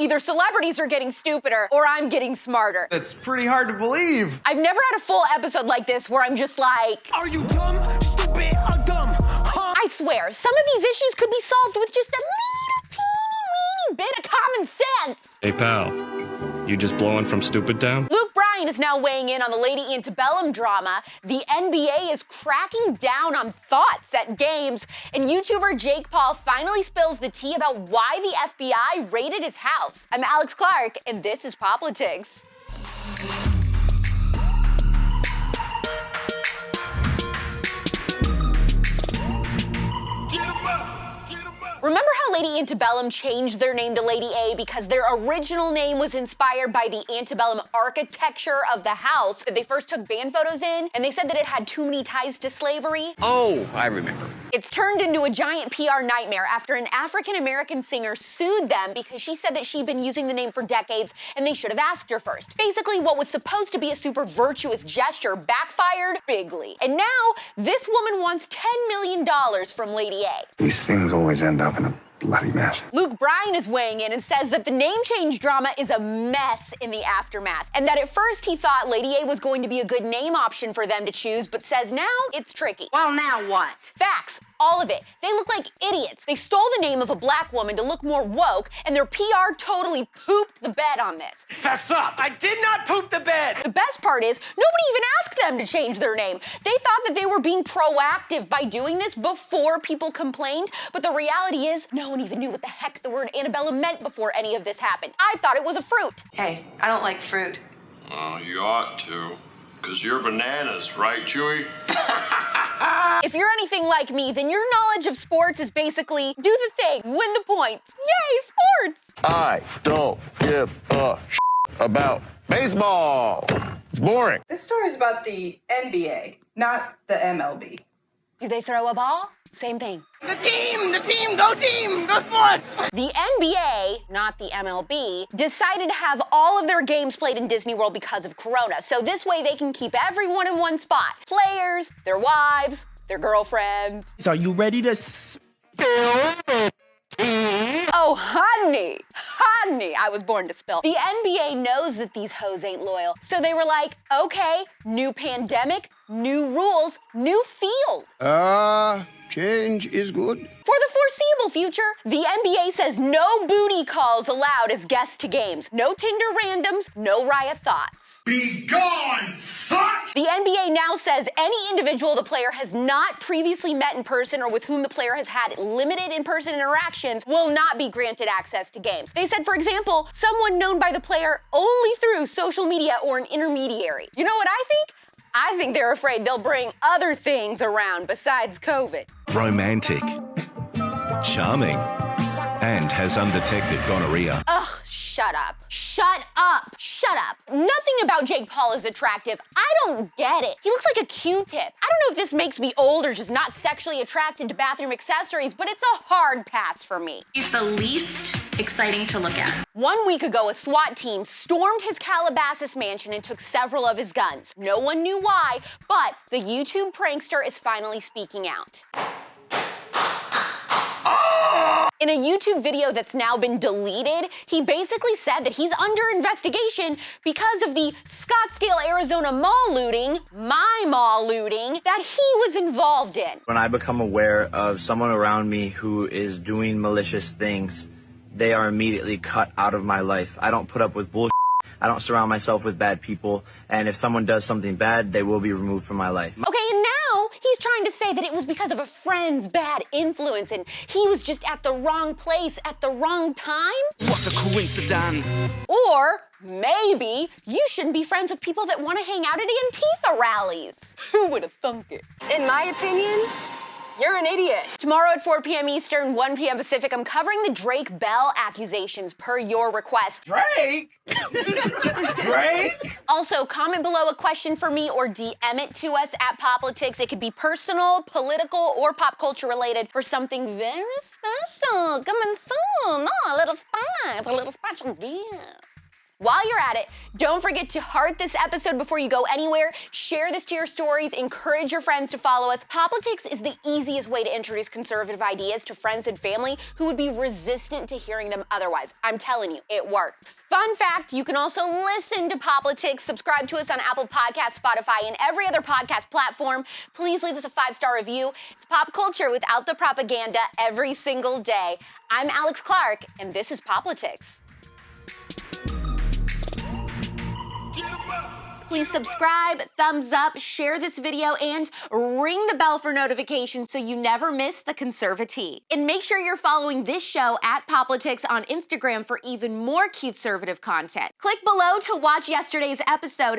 Either celebrities are getting stupider or I'm getting smarter. That's pretty hard to believe. I've never had a full episode like this where I'm just like, are you dumb, stupid, or dumb? Huh? I swear, some of these issues could be solved with just a little teeny weeny bit of common sense. Hey pal, you just blowing from Stupid Town? Bryan is now weighing in on the Lady Antebellum drama. The NBA is cracking down on Thots at games, and YouTuber Jake Paul finally spills the tea about why the FBI raided his house. I'm AlexClark, and this is POPlitics. Remember how Lady Antebellum changed their name to Lady A because their original name was inspired by the antebellum architecture of the house that they first took band photos in, and they said that it had too many ties to slavery? Oh, I remember. It's turned into a giant PR nightmare after an African-American singer sued them because she said that she'd been using the name for decades and they should have asked her first. Basically, what was supposed to be a super virtuous gesture backfired bigly. And now, this woman wants $10 million from Lady A. These things always end up in a bloody mess. Bryan is weighing in and says that the name change drama is a mess in the aftermath, and that at first he thought Lady A was going to be a good name option for them to choose, but says now it's tricky. Well, now what? Facts. All of it. They look like idiots. They stole the name of a black woman to look more woke, and their PR totally pooped the bed on this. Fess up! I did not poop the bed! The best part is, nobody even asked them to change their name. They thought that they were being proactive by doing this before people complained, but the reality is, no one even knew what the heck the word antebellum meant before any of this happened. I thought it was a fruit. Hey, I don't like fruit. Oh, you ought to, because you're bananas, right, Chewy? If you're anything like me, then your knowledge of sports is basically do the thing, win the points. Yay, sports! I don't give a about baseball. It's boring. This story is about the NBA, not the MLB. Do they throw a ball? Same thing. The team, go sports! The NBA, not the MLB, decided to have all of their games played in Disney World because of Corona. So this way they can keep everyone in one spot. Players, their wives, their girlfriends. So are you ready to spill the tea? Oh, honey, I was born to spill. The NBA knows that these hoes ain't loyal. So they were like, okay, new pandemic, new rules, new field. Change is good. For the foreseeable future, the NBA says no booty calls allowed as guests to games. No Tinder randoms, no Riot Thots. Be gone, Thots! The NBA now says any individual the player has not previously met in person or with whom the player has had limited in-person interactions will not be granted access to games. They said, for example, someone known by the player only through social media or an intermediary. You know what I think? I think they're afraid they'll bring other things around besides COVID. Romantic, charming, and has undetected gonorrhea. Ugh, shut up. Shut up. Shut up. Nothing about Jake Paul is attractive. I don't get it. He looks like a Q-tip. I don't know if this makes me old or just not sexually attracted to bathroom accessories, but it's a hard pass for me. He's the least exciting to look at. 1 week ago, a SWAT team stormed his Calabasas mansion and took several of his guns. No one knew why, but the YouTube prankster is finally speaking out. In a YouTube video that's now been deleted, he basically said that he's under investigation because of the Scottsdale, Arizona mall looting, my mall looting, that he was involved in. When I become aware of someone around me who is doing malicious things, they are immediately cut out of my life. I don't put up with bullshit. I don't surround myself with bad people. And if someone does something bad, they will be removed from my life. Okay, and now he's trying to say that it was because of a friend's bad influence and he was just at the wrong place at the wrong time? What a coincidence. Or maybe you shouldn't be friends with people that want to hang out at Antifa rallies. Who would have thunk it? In my opinion, you're an idiot. Tomorrow at 4 p.m. Eastern, 1 p.m. Pacific, I'm covering the Drake Bell accusations per your request. Drake? Drake? Also, comment below a question for me or DM it to us at POPlitics. It could be personal, political, or pop culture related for something very special coming soon. Oh, a little spice, a little special gift. While you're at it, don't forget to heart this episode before you go anywhere, share this to your stories, encourage your friends to follow us. POPlitics is the easiest way to introduce conservative ideas to friends and family who would be resistant to hearing them otherwise. I'm telling you, it works. Fun fact, you can also listen to POPlitics, subscribe to us on Apple Podcasts, Spotify, and every other podcast platform. Please leave us a 5-star review. It's pop culture without the propaganda every single day. I'm AlexClark, and this is POPlitics. Please subscribe, thumbs up, share this video, and ring the bell for notifications so you never miss the Conservatee. And make sure you're following this show at POPlitics on Instagram for even more CUTEservative content. Click below to watch yesterday's episode.